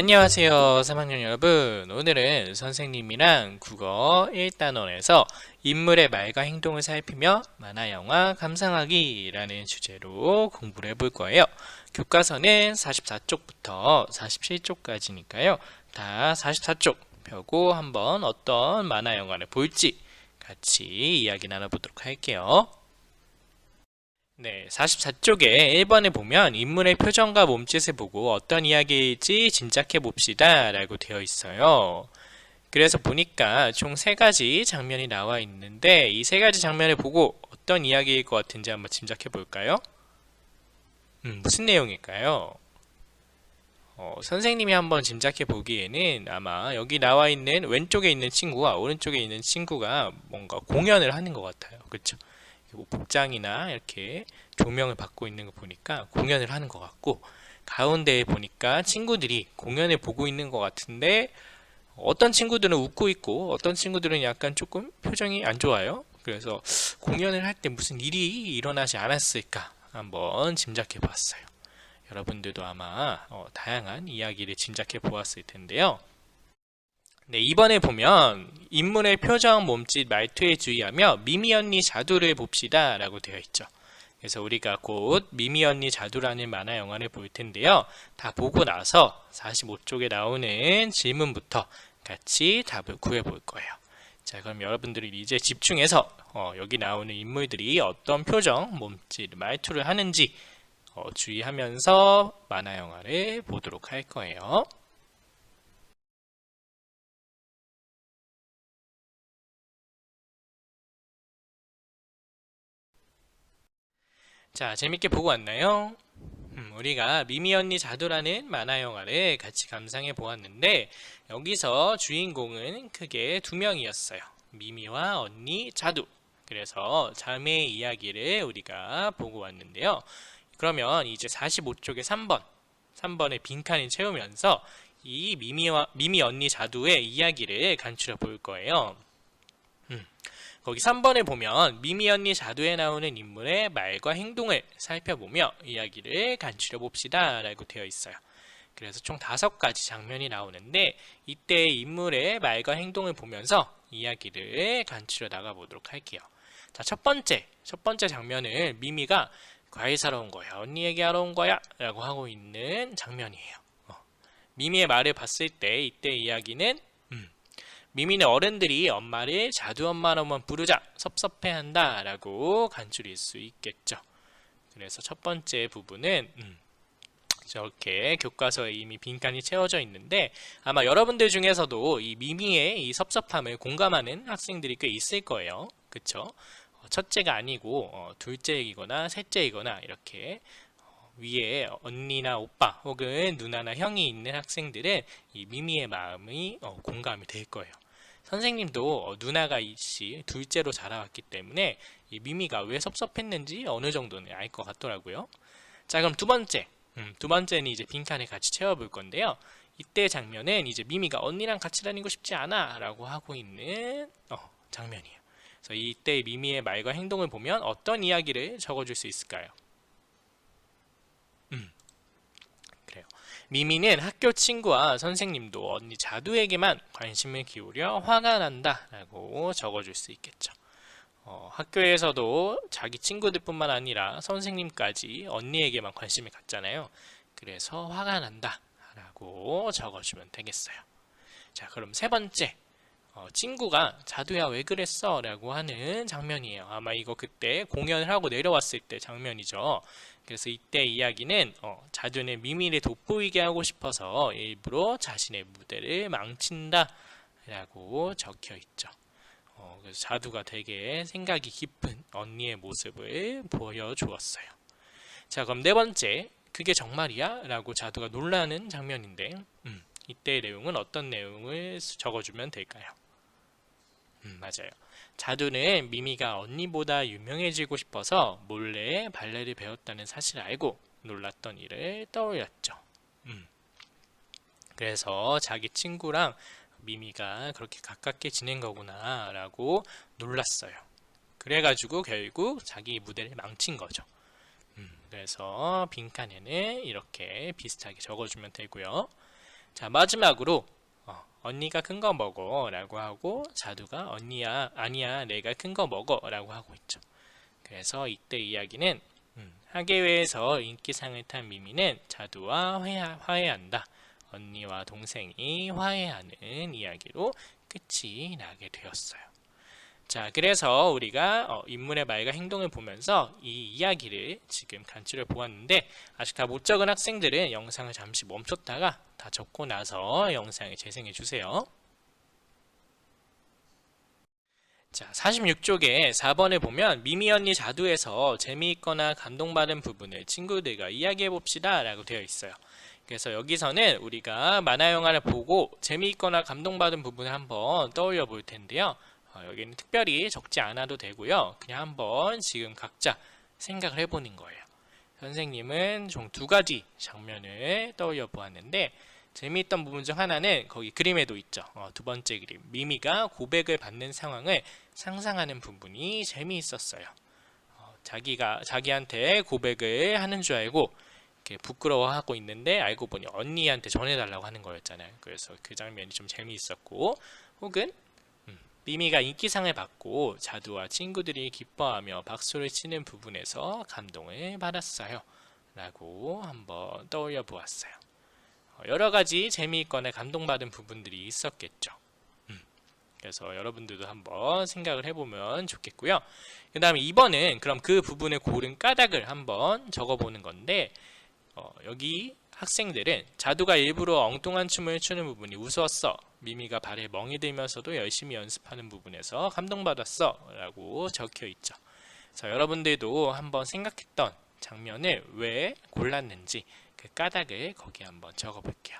안녕하세요 3학년 여러분. 오늘은 선생님이랑 국어 1단원에서 인물의 말과 행동을 살피며 만화영화 감상하기 라는 주제로 공부를 해볼 거예요. 교과서는 44쪽부터 47쪽까지니까요 다 44쪽 펴고 한번 어떤 만화영화를 볼지 같이 이야기 나눠보도록 할게요. 네, 44쪽에 1번에 보면 인물의 표정과 몸짓을 보고 어떤 이야기일지 짐작해 봅시다 라고 되어 있어요. 그래서 보니까 총 3가지 장면이 나와 있는데 이 3가지 장면을 보고 어떤 이야기일 것 같은지 한번 짐작해 볼까요? 무슨 내용일까요? 선생님이 한번 짐작해 보기에는 아마 여기 나와 있는 왼쪽에 있는 친구와 오른쪽에 있는 친구가 뭔가 공연을 하는 것 같아요. 그렇죠? 뭐 복장이나 이렇게 조명을 받고 있는 거 보니까 공연을 하는 것 같고, 가운데에 보니까 친구들이 공연을 보고 있는 것 같은데 어떤 친구들은 웃고 있고 어떤 친구들은 약간 조금 표정이 안 좋아요. 그래서 공연을 할 때 무슨 일이 일어나지 않았을까 한번 짐작해 봤어요. 여러분들도 아마 다양한 이야기를 짐작해 보았을 텐데요. 네, 이번에 보면 인물의 표정, 몸짓, 말투에 주의하며 미미 언니 자두를 봅시다 라고 되어 있죠. 그래서 우리가 곧 미미 언니 자두라는 만화 영화를 볼 텐데요. 다 보고 나서 45쪽에 나오는 질문부터 같이 답을 구해 볼 거예요. 자, 그럼 여러분들이 이제 집중해서 여기 나오는 인물들이 어떤 표정, 몸짓, 말투를 하는지 주의하면서 만화 영화를 보도록 할 거예요. 자, 재밌게 보고 왔나요? 우리가 미미 언니 자두라는 만화 영화를 같이 감상해 보았는데 여기서 주인공은 크게 2명이었어요. 미미와 언니 자두. 그래서 자매의 이야기를 우리가 보고 왔는데요. 그러면 이제 45쪽의 3번의 빈칸을 채우면서 이 미미 언니 자두의 이야기를 간추려 볼 거예요. 거기 3번에 보면 미미 언니 자두에 나오는 인물의 말과 행동을 살펴보며 이야기를 간추려 봅시다 라고 되어 있어요. 그래서 총 5가지 장면이 나오는데 이때 인물의 말과 행동을 보면서 이야기를 간추려 나가보도록 할게요. 자, 첫 번째 장면을 미미가 과일 사러 온 거야, 언니 얘기하러 온 거야 라고 하고 있는 장면이에요. 미미의 말을 봤을 때 이때 이야기는 미미는 어른들이 엄마를 자두 엄마로만 부르자 섭섭해한다 라고 간추릴 수 있겠죠. 그래서 첫 번째 부분은 저렇게 교과서에 이미 빈칸이 채워져 있는데 아마 여러분들 중에서도 이 미미의 이 섭섭함을 공감하는 학생들이 꽤 있을 거예요. 그쵸? 첫째가 아니고 둘째이거나 셋째이거나 이렇게 위에 언니나 오빠 혹은 누나나 형이 있는 학생들은 이 미미의 마음이 공감이 될 거예요. 선생님도 누나가 이씨 둘째로 자라왔기 때문에 이 미미가 왜 섭섭했는지 어느 정도는 알 것 같더라고요. 자, 그럼 두 번째는 이제 빈칸을 같이 채워볼 건데요. 이때 장면은 이제 미미가 언니랑 같이 다니고 싶지 않아 라고 하고 있는 장면이에요. 그래서 이때 미미의 말과 행동을 보면 어떤 이야기를 적어줄 수 있을까요? 그래요. 미미는 학교 친구와 선생님도 언니 자두에게만 관심을 기울여 화가 난다 라고 적어줄 수 있겠죠. 학교에서도 자기 친구들뿐만 아니라 선생님까지 언니에게만 관심을 갖잖아요. 그래서 화가 난다 라고 적어주면 되겠어요. 자, 그럼 세 번째, 친구가 자두야 왜 그랬어? 라고 하는 장면이에요. 아마 이거 그때 공연을 하고 내려왔을 때 장면이죠. 그래서 이때 이야기는 자두는 미미를 돋보이게 하고 싶어서 일부러 자신의 무대를 망친다 라고 적혀 있죠. 그래서 자두가 되게 생각이 깊은 언니의 모습을 보여주었어요. 자, 그럼 네 번째, 그게 정말이야? 라고 자두가 놀라는 장면인데 이때 내용은 어떤 내용을 적어주면 될까요? 맞아요. 자두는 미미가 언니보다 유명해지고 싶어서 몰래 발레를 배웠다는 사실을 알고 놀랐던 일을 떠올렸죠. 그래서 자기 친구랑 미미가 그렇게 가깝게 지낸 거구나 라고 놀랐어요. 그래가지고 결국 자기 무대를 망친 거죠. 그래서 빈칸에는 이렇게 비슷하게 적어주면 되고요. 자, 마지막으로 언니가 큰 거 먹어 라고 하고 자두가 언니야 아니야 내가 큰 거 먹어 라고 하고 있죠. 그래서 이때 이야기는 학예회에서 인기상을 탄 미미는 자두와 화해한다. 언니와 동생이 화해하는 이야기로 끝이 나게 되었어요. 자, 그래서 우리가 인물의 말과 행동을 보면서 이 이야기를 지금 간추려 보았는데 아직 다 못 적은 학생들은 영상을 잠시 멈췄다가 다 적고 나서 영상을 재생해 주세요. 자, 46쪽에 4번을 보면 미미 언니 자두에서 재미있거나 감동받은 부분을 친구들과 이야기해 봅시다 라고 되어 있어요. 그래서 여기서는 우리가 만화 영화를 보고 재미있거나 감동받은 부분을 한번 떠올려 볼 텐데요. 여기는 특별히 적지 않아도 되고요. 그냥 한번 지금 각자 생각을 해보는 거예요. 선생님은 총 2가지 장면을 떠올려 보았는데 재미있던 부분 중 하나는 거기 그림에도 있죠. 2번째 그림 미미가 고백을 받는 상황을 상상하는 부분이 재미있었어요. 자기한테 고백을 하는 줄 알고 이렇게 부끄러워하고 있는데 알고 보니 언니한테 전해달라고 하는 거였잖아요. 그래서 그 장면이 좀 재미있었고, 혹은 미미가 인기상을 받고 자두와 친구들이 기뻐하며 박수를 치는 부분에서 감동을 받았어요 라고 한번 떠올려 보았어요. 여러 가지 재미있거나 감동받은 부분들이 있었겠죠. 그래서 여러분들도 한번 생각을 해보면 좋겠고요. 그 다음에 2번은 그럼 그 부분을 고른 까닭을 한번 적어보는 건데 여기 학생들은 자두가 일부러 엉뚱한 춤을 추는 부분이 우스웠어. 미미가 발에 멍이 들면서도 열심히 연습하는 부분에서 감동받았어 라고 적혀 있죠. 그래서 여러분들도 한번 생각했던 장면을 왜 골랐는지 그 까닭을 거기에 한번 적어 볼게요.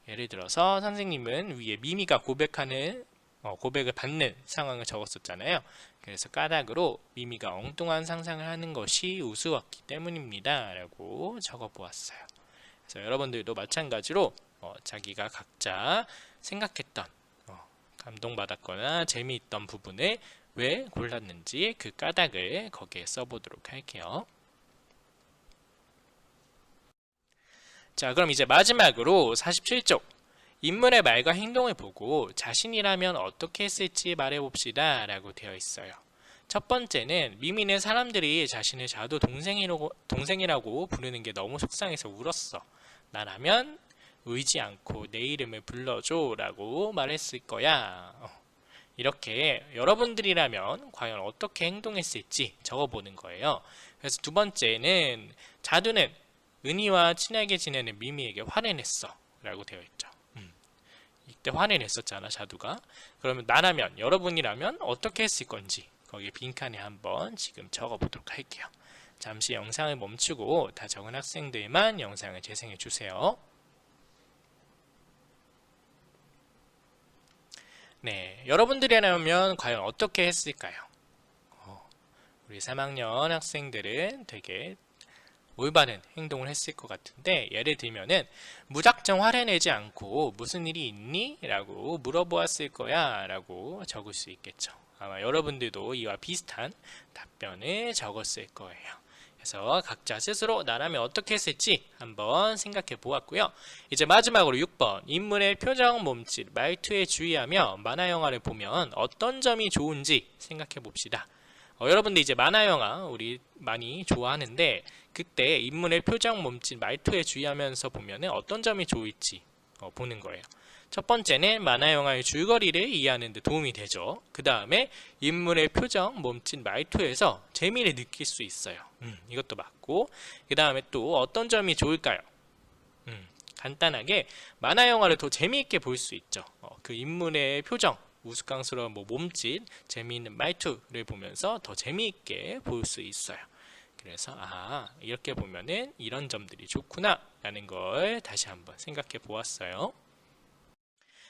예를 들어서 선생님은 위에 미미가 고백을 받는 상황을 적었었잖아요. 그래서 까닭으로 미미가 엉뚱한 상상을 하는 것이 우스웠기 때문입니다 라고 적어 보았어요. 그래서 여러분들도 마찬가지로 자기가 각자 생각했던 감동받았거나 재미있던 부분을 왜 골랐는지 그 까닭을 거기에 써보도록 할게요. 자, 그럼 이제 마지막으로 47쪽 인물의 말과 행동을 보고 자신이라면 어떻게 했을지 말해봅시다 라고 되어 있어요. 첫 번째는 미미는 사람들이 자신을 자두 동생이라고 부르는 게 너무 속상해서 울었어. 나라면 울지 않고 내 이름을 불러줘 라고 말했을 거야. 이렇게 여러분들이라면 과연 어떻게 행동했을지 적어보는 거예요. 그래서 두 번째는 자두는 은희와 친하게 지내는 미미에게 화를 냈어 라고 되어 있죠. 이때 화를 냈었잖아 자두가. 그러면 나라면 여러분이라면 어떻게 했을 건지 거기 빈칸에 한번 지금 적어보도록 할게요. 잠시 영상을 멈추고 다 적은 학생들만 영상을 재생해 주세요. 네, 여러분들이라면 과연 어떻게 했을까요? 우리 3학년 학생들은 되게 올바른 행동을 했을 것 같은데, 예를 들면은 무작정 화를 내지 않고 무슨 일이 있니? 라고 물어보았을 거야 라고 적을 수 있겠죠. 아마 여러분들도 이와 비슷한 답변을 적었을 거예요. 그래서 각자 스스로 나라면 어떻게 했을지 한번 생각해 보았고요. 이제 마지막으로 6번 인물의 표정, 몸짓, 말투에 주의하며 만화 영화를 보면 어떤 점이 좋은지 생각해 봅시다. 여러분들 이제 만화 영화 우리 많이 좋아하는데 그때 인물의 표정, 몸짓, 말투에 주의하면서 보면 어떤 점이 좋을지 보는 거예요. 첫 번째는 만화 영화의 줄거리를 이해하는 데 도움이 되죠. 그 다음에 인물의 표정, 몸짓, 말투에서 재미를 느낄 수 있어요. 이것도 맞고, 그 다음에 또 어떤 점이 좋을까요? 간단하게 만화 영화를 더 재미있게 볼 수 있죠. 그 인물의 표정, 우스꽝스러운 몸짓, 재미있는 말투를 보면서 더 재미있게 볼 수 있어요. 그래서 이렇게 보면은 이런 점들이 좋구나 라는 걸 다시 한번 생각해 보았어요.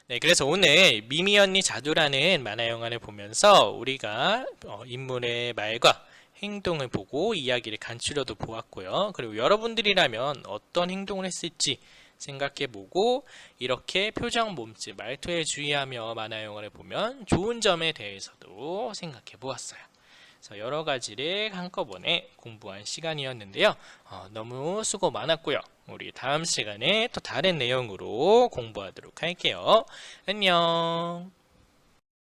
네, 그래서 오늘 미미 언니 자두라는 만화 영화를 보면서 우리가 인물의 말과 행동을 보고 이야기를 간추려도 보았고요. 그리고 여러분들이라면 어떤 행동을 했을지 생각해보고 이렇게 표정, 몸짓, 말투에 주의하며 만화 영화를 보면 좋은 점에 대해서도 생각해 보았어요. 그래서 여러 가지를 한꺼번에 공부한 시간이었는데요. 너무 수고 많았고요. 우리 다음 시간에 또 다른 내용으로 공부하도록 할게요. 안녕.